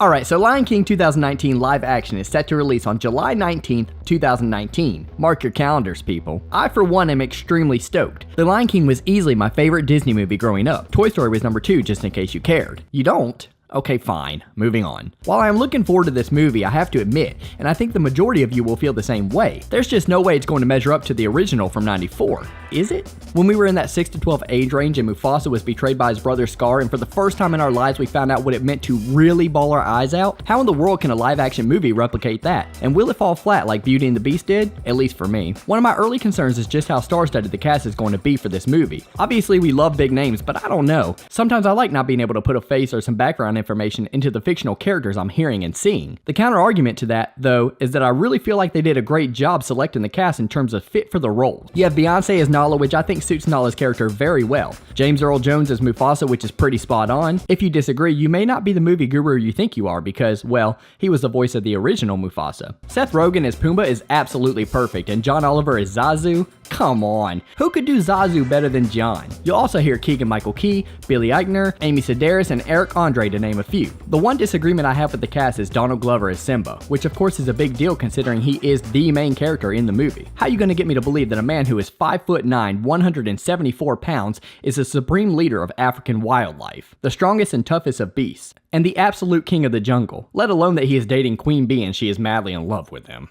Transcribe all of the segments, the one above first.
Alright, so Lion King 2019 live action is set to release on July 19th, 2019. Mark your calendars, people. I, for one, am extremely stoked. The Lion King was easily my favorite Disney movie growing up. Toy Story was number 2, just in case you cared. You don't? Okay, fine. Moving on. While I am looking forward to this movie, I have to admit, and I think the majority of you will feel the same way, there's just no way it's going to measure up to the original from '94. Is it? When we were in that 6 to 12 age range and Mufasa was betrayed by his brother Scar, and for the first time in our lives we found out what it meant to really bawl our eyes out, how in the world can a live action movie replicate that? And will it fall flat like Beauty and the Beast did? At least for me. One of my early concerns is just how star-studded the cast is going to be for this movie. Obviously we love big names, but I don't know. Sometimes I like not being able to put a face or some background information into the fictional characters I'm hearing and seeing. The counter argument to that, though, is that I really feel like they did a great job selecting the cast in terms of fit for the role. You have Beyonce as Nala, which I think suits Nala's character very well. James Earl Jones as Mufasa, which is pretty spot on. If you disagree, you may not be the movie guru you think you are because, well, he was the voice of the original Mufasa. Seth Rogen as Pumbaa is absolutely perfect, and John Oliver as Zazu? Come on, who could do Zazu better than John? You'll also hear Keegan-Michael Key, Billy Eichner, Amy Sedaris, and Eric Andre to name a few. The one disagreement I have with the cast is Donald Glover as Simba, which of course is a big deal considering he is the main character in the movie. How are you gonna get me to believe that a man who is 5'9", 174 pounds is the supreme leader of African wildlife, the strongest and toughest of beasts, and the absolute king of the jungle, let alone that he is dating Queen Bee and she is madly in love with him?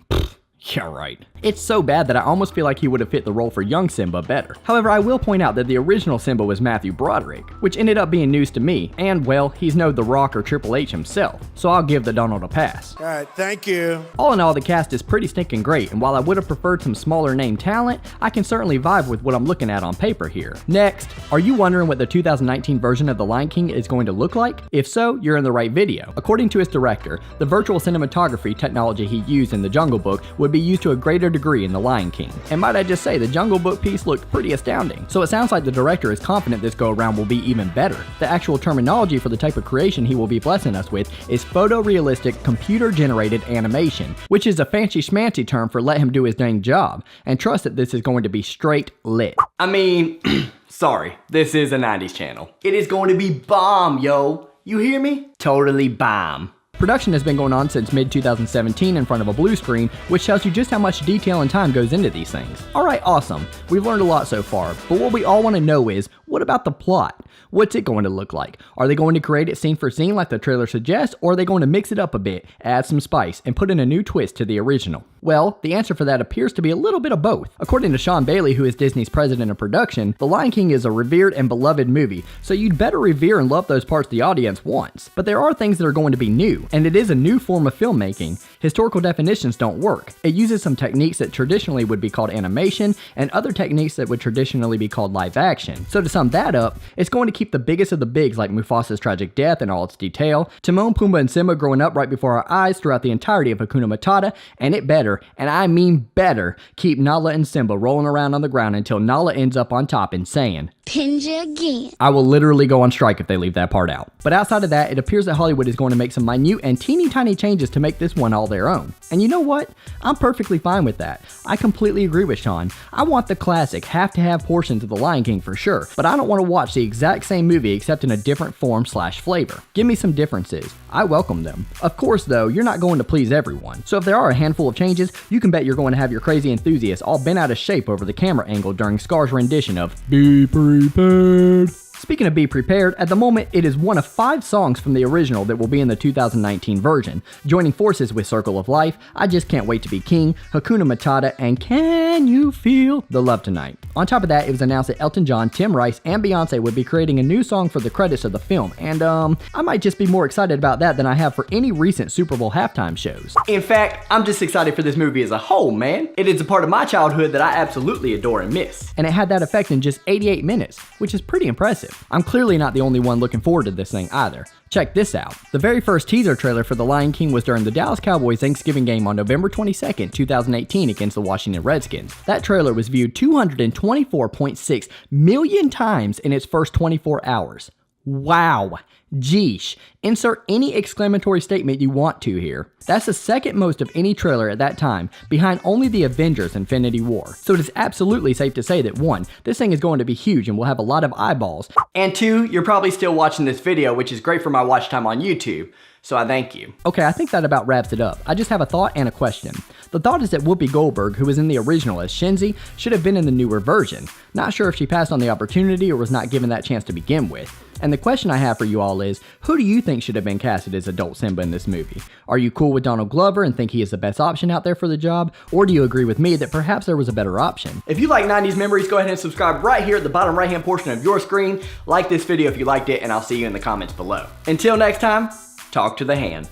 Yeah, right. It's so bad that I almost feel like he would have fit the role for young Simba better. However, I will point out that the original Simba was Matthew Broderick, which ended up being news to me, and well, he's no The Rock or Triple H himself, so I'll give the Donald a pass. Alright, thank you. All in all, the cast is pretty stinking great, and while I would have preferred some smaller name talent, I can certainly vibe with what I'm looking at on paper here. Next, are you wondering what the 2019 version of The Lion King is going to look like? If so, you're in the right video. According to its director, the virtual cinematography technology he used in The Jungle Book would be used to a greater degree in The Lion King. And might I just say, the Jungle Book piece looked pretty astounding. So it sounds like the director is confident this go around will be even better. The actual terminology for the type of creation he will be blessing us with is photorealistic computer-generated animation, which is a fancy schmancy term for let him do his dang job, and trust that this is going to be straight lit. I mean, sorry, this is a 90s channel. It is going to be bomb, yo. You hear me? Totally bomb. Production has been going on since mid-2017 in front of a blue screen, which tells you just how much detail and time goes into these things. Alright, awesome. We've learned a lot so far, but what we all want to know is, what about the plot? What's it going to look like? Are they going to create it scene for scene like the trailer suggests, or are they going to mix it up a bit, add some spice, and put in a new twist to the original? Well, the answer for that appears to be a little bit of both. According to Sean Bailey, who is Disney's president of production, The Lion King is a revered and beloved movie, so you'd better revere and love those parts the audience wants. But there are things that are going to be new, and it is a new form of filmmaking. Historical definitions don't work. It uses some techniques that traditionally would be called animation, and other techniques that would traditionally be called live action. So to sum that up, it's going to keep the biggest of the bigs like Mufasa's tragic death and all its detail, Timon, Pumbaa, and Simba growing up right before our eyes throughout the entirety of Hakuna Matata, and it better, and I mean better, keep Nala and Simba rolling around on the ground until Nala ends up on top and saying, Pinja again. I will literally go on strike if they leave that part out. But outside of that, it appears that Hollywood is going to make some minute and teeny tiny changes to make this one all their own. And you know what? I'm perfectly fine with that. I completely agree with Sean. I want the classic have-to-have portions of The Lion King for sure, but I don't want to watch the exact same movie except in a different form/flavor. Give me some differences. I welcome them. Of course though, you're not going to please everyone. So if there are a handful of changes, you can bet you're going to have your crazy enthusiasts all bent out of shape over the camera angle during Scar's rendition of Be Prepared. Speaking of Be Prepared, at the moment it is one of 5 songs from the original that will be in the 2019 version, joining forces with Circle of Life, I Just Can't Wait to Be King, Hakuna Matata, and Can You Feel the Love Tonight. On top of that, it was announced that Elton John, Tim Rice, and Beyonce would be creating a new song for the credits of the film, and I might just be more excited about that than I have for any recent Super Bowl halftime shows. In fact, I'm just excited for this movie as a whole, man. It is a part of my childhood that I absolutely adore and miss. And it had that effect in just 88 minutes, which is pretty impressive. I'm clearly not the only one looking forward to this thing either. Check this out. The very first teaser trailer for The Lion King was during the Dallas Cowboys Thanksgiving game on November 22nd, 2018 against the Washington Redskins. That trailer was viewed 224.6 million times in its first 24 hours. Wow. Geesh. Insert any exclamatory statement you want to here. That's the second most of any trailer at that time, behind only the Avengers Infinity War. So it is absolutely safe to say that 1, this thing is going to be huge and will have a lot of eyeballs. And 2, you're probably still watching this video, which is great for my watch time on YouTube. So I thank you. Okay, I think that about wraps it up. I just have a thought and a question. The thought is that Whoopi Goldberg, who was in the original as Shenzi, should have been in the newer version. Not sure if she passed on the opportunity or was not given that chance to begin with. And the question I have for you all is, who do you think should have been casted as adult Simba in this movie? Are you cool with Donald Glover and think he is the best option out there for the job? Or do you agree with me that perhaps there was a better option? If you like 90s memories, go ahead and subscribe right here at the bottom right hand portion of your screen. Like this video if you liked it, and I'll see you in the comments below. Until next time, talk to the hand.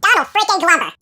Donald freaking Glover.